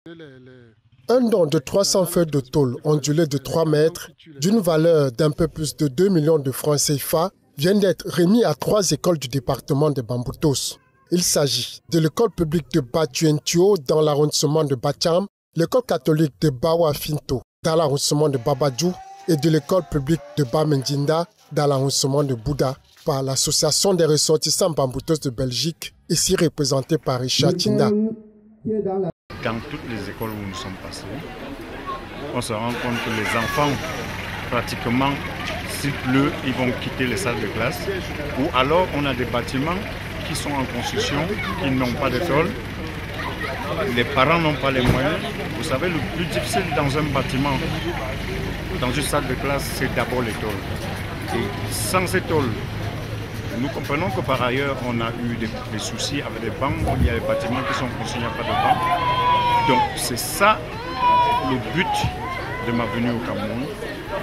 Un don de 300 feuilles de tôle ondulées de 3 mètres, d'une valeur d'un peu plus de 2 millions de francs CFA, vient d'être remis à 3 écoles du département de Bamboutos. Il s'agit de l'école publique de Batuentio dans l'arrondissement de Bacham, l'école catholique de Bawa Finto dans l'arrondissement de Babadjou et de l'école publique de Bamendjinda dans l'arrondissement de Bouddha par l'association des ressortissants Bamboutos de Belgique, ici représentée par Richard Tinda. Dans toutes les écoles où nous sommes passés, on se rend compte que les enfants, pratiquement, s'il pleut, ils vont quitter les salles de classe. Ou alors, on a des bâtiments qui sont en construction, qui n'ont pas de tôle. Les parents n'ont pas les moyens. Vous savez, le plus difficile dans un bâtiment, dans une salle de classe, c'est d'abord les tôles. Et sans ces tôles, nous comprenons que par ailleurs, on a eu des soucis avec des bancs. Il y a des bâtiments qui sont construits, il n'y a pas de bancs. Donc c'est ça le but de ma venue au Cameroun.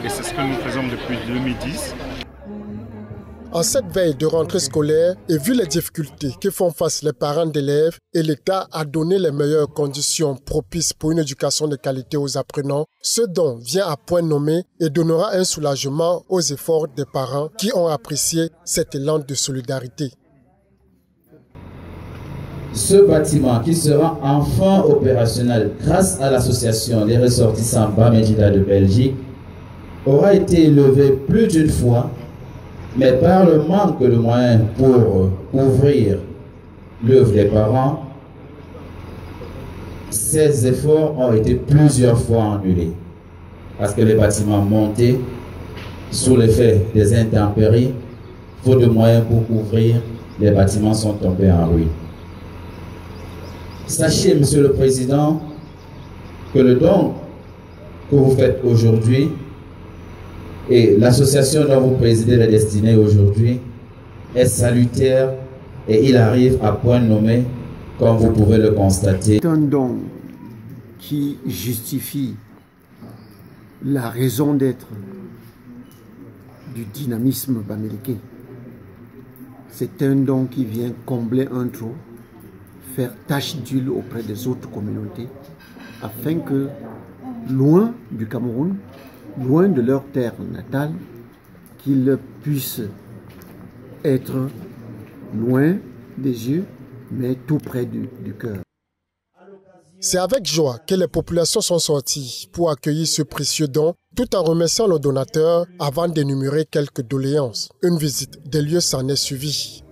Et c'est ce que nous faisons depuis 2010. En cette veille de rentrée scolaire, et vu les difficultés que font face les parents d'élèves, et l'État a donné les meilleures conditions propices pour une éducation de qualité aux apprenants, ce don vient à point nommé et donnera un soulagement aux efforts des parents qui ont apprécié cet élan de solidarité. Ce bâtiment qui sera enfin opérationnel grâce à l'association des ressortissants Bamendjinda de Belgique aura été élevé plus d'une fois, mais par le manque de moyens pour couvrir l'œuvre des parents, ces efforts ont été plusieurs fois annulés. Parce que les bâtiments montés sous l'effet des intempéries, faute de moyens pour couvrir, les bâtiments sont tombés en ruine. Sachez, Monsieur le Président, que le don que vous faites aujourd'hui et l'association dont vous présidez la destinée aujourd'hui est salutaire et il arrive à point nommé, comme vous pouvez le constater. C'est un don qui justifie la raison d'être du dynamisme bamileke. C'est un don qui vient combler un trou, faire tache d'huile auprès des autres communautés, afin que, loin du Cameroun, loin de leur terre natale, qu'ils puissent être loin des yeux, mais tout près du cœur. C'est avec joie que les populations sont sorties pour accueillir ce précieux don, tout en remerciant le donateur avant d'énumérer quelques doléances. Une visite des lieux s'en est suivie.